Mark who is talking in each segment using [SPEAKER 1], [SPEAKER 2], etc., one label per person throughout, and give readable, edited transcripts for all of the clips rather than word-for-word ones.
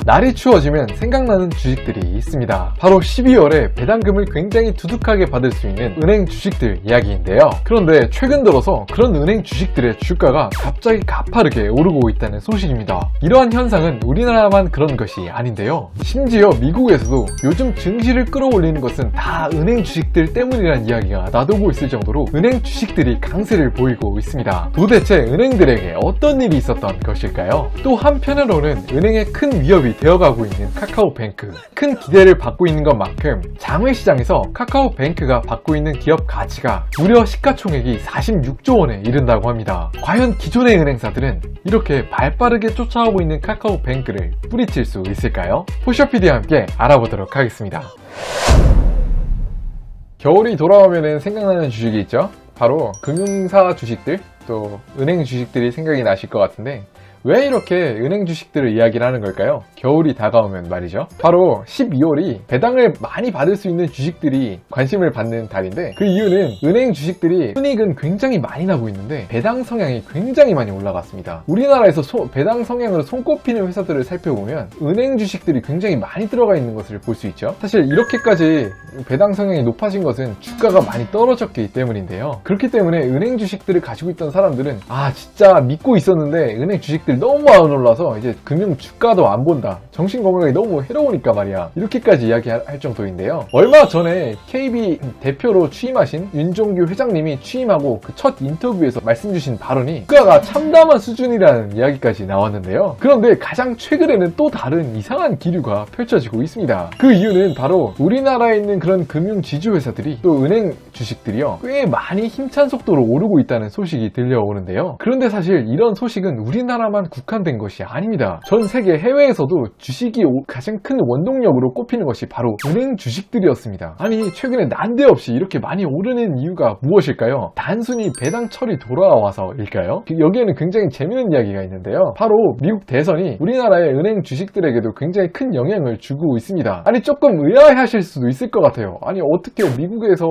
[SPEAKER 1] 날이 추워지면 생각나는 주식들이 있습니다. 바로 12월에 배당금을 굉장히 두둑하게 받을 수 있는 은행 주식들 이야기인데요. 그런데 최근 들어서 그런 은행 주식들의 주가가 갑자기 가파르게 오르고 있다는 소식입니다. 이러한 현상은 우리나라만 그런 것이 아닌데요. 심지어 미국에서도 요즘 증시를 끌어올리는 것은 다 은행 주식들 때문이라는 이야기가 나돌고 있을 정도로 은행 주식들이 강세를 보이고 있습니다. 도대체 은행들에게 어떤 일이 있었던 것일까요? 또 한편으로는 은행의 큰 위협이 되어가고 있는 카카오뱅크. 큰 기대를 받고 있는 것만큼 장외시장에서 카카오뱅크가 받고 있는 기업 가치가 무려 시가총액이 46조 원에 이른다고 합니다. 과연 기존의 은행사들은 이렇게 발빠르게 쫓아오고 있는 카카오뱅크를 뿌리칠 수 있을까요? 포셔피디와 함께 알아보도록 하겠습니다. 겨울이 돌아오면 생각나는 주식이 있죠? 바로 금융사 주식들, 또 은행 주식들이 생각이 나실 것 같은데 왜 이렇게 은행 주식들을 이야기를 하는 걸까요? 겨울이 다가오면 말이죠. 바로 12월이 배당을 많이 받을 수 있는 주식들이 관심을 받는 달인데 그 이유는 은행 주식들이 순이익은 굉장히 많이 나고 있는데 배당 성향이 굉장히 많이 올라갔습니다. 우리나라에서 배당 성향으로 손꼽히는 회사들을 살펴보면 은행 주식들이 굉장히 많이 들어가 있는 것을 볼 수 있죠. 사실 이렇게까지 배당 성향이 높아진 것은 주가가 많이 떨어졌기 때문인데요. 그렇기 때문에 은행 주식들을 가지고 있던 사람들은 진짜 믿고 있었는데 은행 주식들 너무 안 올라서 이제 금융 주가도 안 본다. 정신 건강이 너무 해로우니까 말이야. 이렇게까지 이야기할 정도인데요. 얼마 전에 KB 대표로 취임하신 윤종규 회장님이 취임하고 그 첫 인터뷰에서 말씀 주신 발언이 주가가 참담한 수준이라는 이야기까지 나왔는데요. 그런데 가장 최근에는 또 다른 이상한 기류가 펼쳐지고 있습니다. 그 이유는 바로 우리나라에 있는 그런 금융 지주 회사들이 또 은행 주식들이요 꽤 많이 힘찬 속도로 오르고 있다는 소식이 들려오는데요. 그런데 사실 이런 소식은 우리나라만 국한된 것이 아닙니다. 전 세계 해외에서도 주식이 가장 큰 원동력으로 꼽히는 것이 바로 은행 주식들이었습니다. 아니 최근에 난데없이 이렇게 많이 오르는 이유가 무엇일까요? 단순히 배당철이 돌아와서일까요? 여기에는 굉장히 재미있는 이야기가 있는데요. 바로 미국 대선이 우리나라의 은행 주식들에게도 굉장히 큰 영향을 주고 있습니다. 아니 조금 의아해하실 수도 있을 것 같아요. 아니 어떻게 미국에서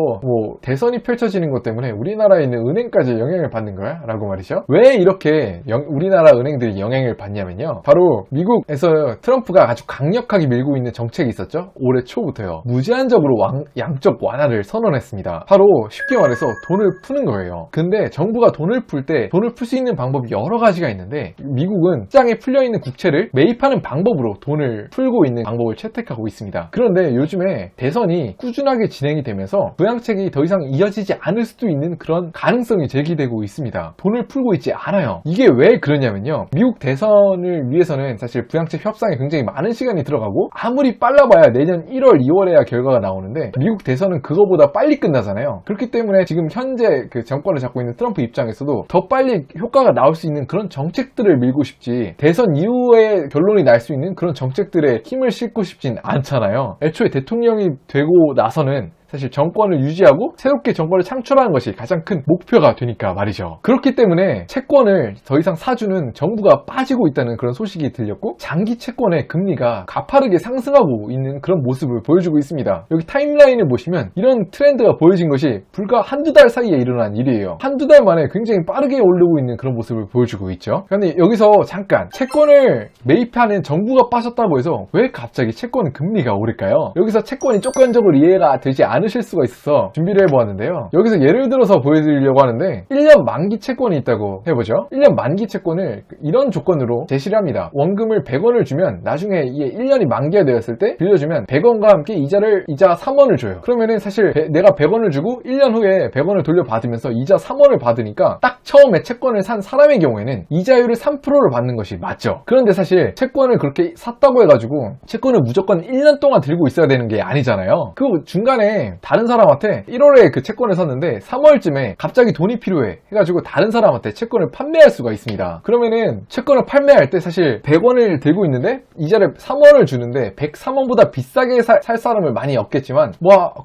[SPEAKER 1] 대선이 펼쳐지는 것 때문에 우리나라에 있는 은행까지 영향을 받는 거야? 라고 말이죠. 왜 이렇게 우리나라 은행들이 영향을 받냐면요. 바로 미국에서 트럼프가 아주 강력하게 밀고 있는 정책이 있었죠. 올해 초부터요. 무제한적으로 양적 완화를 선언했습니다. 바로 쉽게 말해서 돈을 푸는 거예요. 근데 정부가 돈을 풀 때 돈을 풀 수 있는 방법이 여러 가지가 있는데 미국은 시장에 풀려있는 국채를 매입하는 방법으로 돈을 풀고 있는 방법을 채택하고 있습니다. 그런데 요즘에 대선이 꾸준하게 진행이 되면서 부양책이 더 이상 이어지지 않을 수도 있는 그런 가능성이 제기되고 있습니다. 돈을 풀고 있지 않아요. 이게 왜 그러냐면요. 미국 대선을 위해서는 사실 부양책 협상에 굉장히 많은 시간이 들어가고 아무리 빨라봐야 내년 1월, 2월에야 결과가 나오는데 미국 대선은 그거보다 빨리 끝나잖아요. 그렇기 때문에 지금 현재 그 정권을 잡고 있는 트럼프 입장에서도 더 빨리 효과가 나올 수 있는 그런 정책들을 밀고 싶지 대선 이후에 결론이 날 수 있는 그런 정책들에 힘을 싣고 싶진 않잖아요. 애초에 대통령이 되고 나서는 사실 정권을 유지하고 새롭게 정권을 창출하는 것이 가장 큰 목표가 되니까 말이죠. 그렇기 때문에 채권을 더 이상 사주는 정부가 빠지고 있다는 그런 소식이 들렸고 장기 채권의 금리가 가파르게 상승하고 있는 그런 모습을 보여주고 있습니다. 여기 타임라인을 보시면 이런 트렌드가 보여진 것이 불과 한두 달 사이에 일어난 일이에요. 한두 달 만에 굉장히 빠르게 오르고 있는 그런 모습을 보여주고 있죠. 그런데 여기서 잠깐 채권을 매입하는 정부가 빠졌다고 해서 왜 갑자기 채권 금리가 오를까요? 여기서 채권이 조건적으로 이해가 되지 않으실 수가 있어서 준비를 해보았는데요. 여기서 예를 들어서 보여드리려고 하는데 1년 만기 채권이 있다고 해보죠. 1년 만기 채권을 이런 조건으로 제시를 합니다. 원금을 100원을 주면 나중에 이게 1년이 만기가 되었을 때 빌려주면 100원과 함께 이자 3원을 줘요. 그러면은 사실 내가 100원을 주고 1년 후에 100원을 돌려받으면서 이자 3원을 받으니까 딱 처음에 채권을 산 사람의 경우에는 이자율을 3%를 받는 것이 맞죠. 그런데 사실 채권을 그렇게 샀다고 해가지고 채권을 무조건 1년 동안 들고 있어야 되는 게 아니잖아요. 그 중간에 다른 사람한테 1월에 그 채권을 샀는데 3월쯤에 갑자기 돈이 필요해 해가지고 다른 사람한테 채권을 판매할 수가 있습니다. 그러면은 채권을 판매할 때 사실 100원을 들고 있는데 이자를 3원을 주는데 103원보다 비싸게 살 사람을 많이 얻겠지만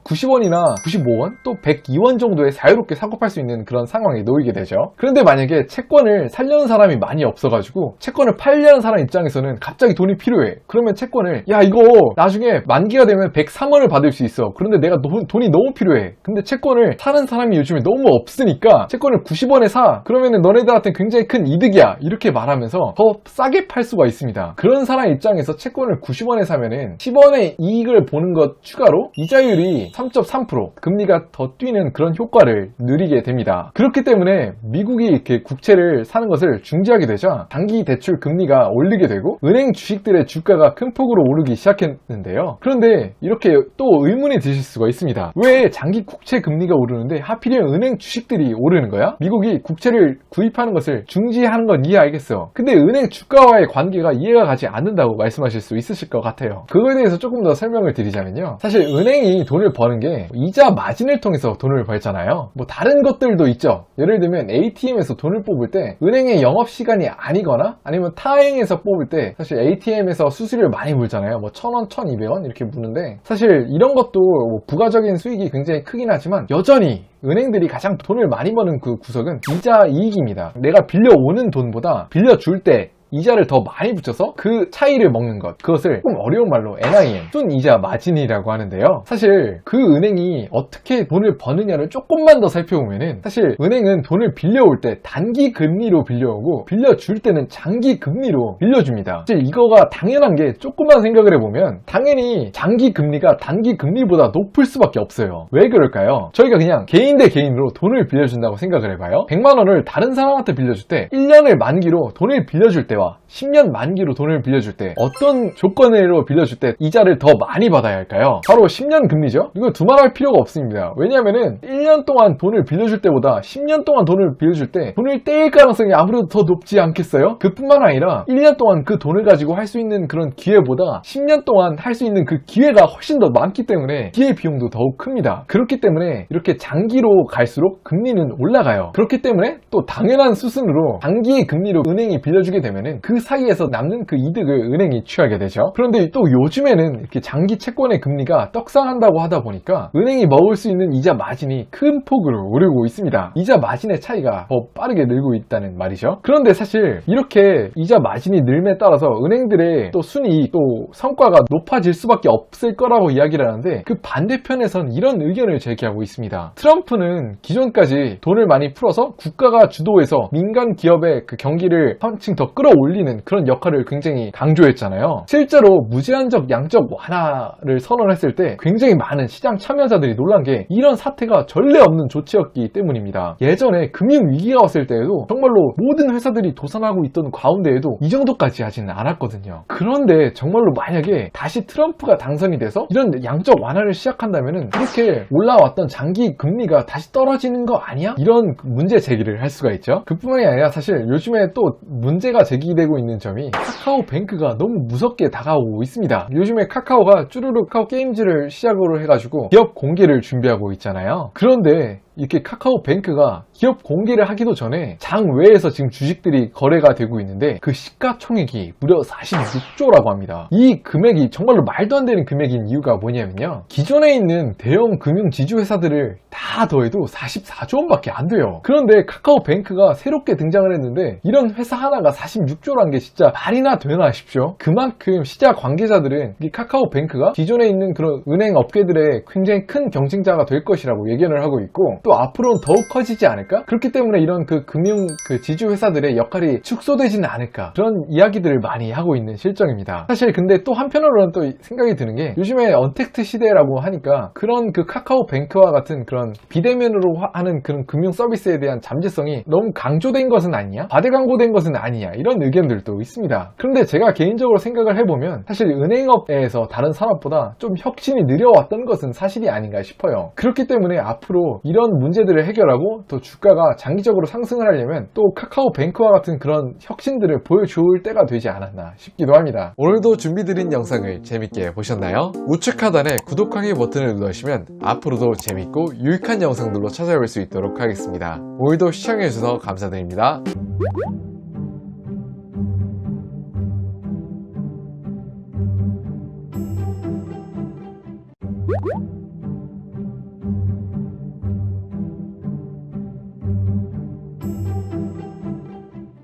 [SPEAKER 1] 90원이나 95원 또 102원 정도에 자유롭게 사고 팔 수 있는 그런 상황에 놓이게 되죠. 그런데 만약에 채권을 살려는 사람이 많이 없어가지고 채권을 팔려는 사람 입장에서는 갑자기 돈이 필요해. 그러면 채권을 이거 나중에 만기가 되면 103원을 받을 수 있어. 그런데 내가 돈이 너무 필요해. 근데 채권을 사는 사람이 요즘에 너무 없으니까 채권을 90원에 사. 그러면은 너네들한테 굉장히 큰 이득이야. 이렇게 말하면서 더 싸게 팔 수가 있습니다. 그런 사람 입장에서 채권을 90원에 사면은 10원의 이익을 보는 것 추가로 이자율이 3.3% 금리가 더 뛰는 그런 효과를 누리게 됩니다. 그렇기 때문에 미국이 이렇게 국채를 사는 것을 중지하게 되자 단기 대출 금리가 오르게 되고 은행 주식들의 주가가 큰 폭으로 오르기 시작했는데요. 그런데 이렇게 또 의문이 드실 수가 있습니다. 왜 장기 국채 금리가 오르는데 하필이면 은행 주식들이 오르는 거야? 미국이 국채를 구입하는 것을 중지하는 건 이해 알겠어. 근데 은행 주가와의 관계가 이해가 가지 않는다고 말씀하실 수 있으실 것 같아요. 그거에 대해서 조금 더 설명을 드리자면요. 사실 은행이 돈을 버는 게 이자 마진을 통해서 돈을 벌잖아요. 뭐 다른 것들도 있죠. 예를 들면 ATM에서 돈을 뽑을 때 은행의 영업시간이 아니거나 아니면 타행에서 뽑을 때 사실 ATM에서 수수료를 많이 물잖아요. 뭐 1,000원, 1,200원 이렇게 무는데 사실 이런 것도 뭐 부가적인 수익이 굉장히 크긴 하지만 여전히 은행들이 가장 돈을 많이 버는 그 구석은 이자 이익입니다. 내가 빌려오는 돈보다 빌려줄 때 이자를 더 많이 붙여서 그 차이를 먹는 것, 그것을 조금 어려운 말로 NIM, 순이자 마진이라고 하는데요. 사실 그 은행이 어떻게 돈을 버느냐를 조금만 더 살펴보면은 사실 은행은 돈을 빌려올 때 단기 금리로 빌려오고 빌려줄 때는 장기 금리로 빌려줍니다. 사실 이거가 당연한 게 조금만 생각을 해보면 당연히 장기 금리가 단기 금리보다 높을 수밖에 없어요. 왜 그럴까요? 저희가 그냥 개인 대 개인으로 돈을 빌려준다고 생각을 해봐요. 100만 원을 다른 사람한테 빌려줄 때 1년을 만기로 돈을 빌려줄 때와 10년 만기로 돈을 빌려줄 때 어떤 조건으로 빌려줄 때 이자를 더 많이 받아야 할까요? 바로 10년 금리죠. 이거 두말할 필요가 없습니다. 왜냐하면은 1년 동안 돈을 빌려줄 때보다 10년 동안 돈을 빌려줄 때 돈을 떼일 가능성이 아무래도 더 높지 않겠어요? 그뿐만 아니라 1년 동안 그 돈을 가지고 할 수 있는 그런 기회보다 10년 동안 할 수 있는 그 기회가 훨씬 더 많기 때문에 기회 비용도 더욱 큽니다. 그렇기 때문에 이렇게 장기로 갈수록 금리는 올라가요. 그렇기 때문에 또 당연한 수순으로 장기의 금리로 은행이 빌려주게 되면은 그 사이에서 남는 그 이득을 은행이 취하게 되죠. 그런데 또 요즘에는 이렇게 장기 채권의 금리가 떡상한다고 하다 보니까 은행이 먹을 수 있는 이자 마진이 큰 폭으로 오르고 있습니다. 이자 마진의 차이가 더 빠르게 늘고 있다는 말이죠. 그런데 사실 이렇게 이자 마진이 늘음에 따라서 은행들의 또 순이익, 또 성과가 높아질 수밖에 없을 거라고 이야기를 하는데 그 반대편에선 이런 의견을 제기하고 있습니다. 트럼프는 기존까지 돈을 많이 풀어서 국가가 주도해서 민간 기업의 그 경기를 한층 더 끌어올리는 그런 역할을 굉장히 강조했잖아요. 실제로 무제한적 양적 완화를 선언했을 때 굉장히 많은 시장 참여자들이 놀란 게 이런 사태가 전례 없는 조치였기 때문입니다. 예전에 금융위기가 왔을 때에도 정말로 모든 회사들이 도산하고 있던 가운데에도 이 정도까지 하지는 않았거든요. 그런데 정말로 만약에 다시 트럼프가 당선이 돼서 이런 양적 완화를 시작한다면은 이렇게 올라왔던 장기 금리가 다시 떨어지는 거 아니야? 이런 문제 제기를 할 수가 있죠. 그뿐만이 아니라 사실 요즘에 또 문제가 제기되고 있는 점이 카카오뱅크가 너무 무섭게 다가오고 있습니다. 요즘에 카카오가 쭈루룩 카카오 게임즈를 시작으로 해가지고 기업 공개를 준비하고 있잖아요. 그런데 이렇게 카카오뱅크가 기업 공개를 하기도 전에 장외에서 지금 주식들이 거래가 되고 있는데 그 시가총액이 무려 46조라고 합니다. 이 금액이 정말로 말도 안 되는 금액인 이유가 뭐냐면요. 기존에 있는 대형 금융 지주회사들을 다 더해도 44조 원밖에 안 돼요. 그런데 카카오뱅크가 새롭게 등장을 했는데 이런 회사 하나가 46조란 게 진짜 말이나 되나 싶죠. 그만큼 시장 관계자들은 이 카카오뱅크가 기존에 있는 그런 은행 업계들의 굉장히 큰 경쟁자가 될 것이라고 예견을 하고 있고 또 앞으로는 더욱 커지지 않을까? 그렇기 때문에 이런 그 금융 그 지주 회사들의 역할이 축소되지는 않을까? 그런 이야기들을 많이 하고 있는 실정입니다. 사실 근데 또 한편으로는 또 생각이 드는 게 요즘에 언택트 시대라고 하니까 그런 그 카카오뱅크와 같은 그런 비대면으로 하는 그런 금융 서비스에 대한 잠재성이 너무 강조된 것은 아니냐? 과대 광고된 것은 아니냐? 이런 의견들도 있습니다. 그런데 제가 개인적으로 생각을 해보면 사실 은행업에서 다른 산업보다 좀 혁신이 느려왔던 것은 사실이 아닌가 싶어요. 그렇기 때문에 앞으로 이런 문제들을 해결하고 또 주가가 장기적으로 상승을 하려면 또 카카오뱅크와 같은 그런 혁신들을 보여줄 때가 되지 않았나 싶기도 합니다. 오늘도 준비드린 영상을 재밌게 보셨나요? 우측 하단에 구독하기 버튼을 누르시면 앞으로도 재밌고 유익한 영상들로 찾아올 수 있도록 하겠습니다. 오늘도 시청해주셔서 감사드립니다.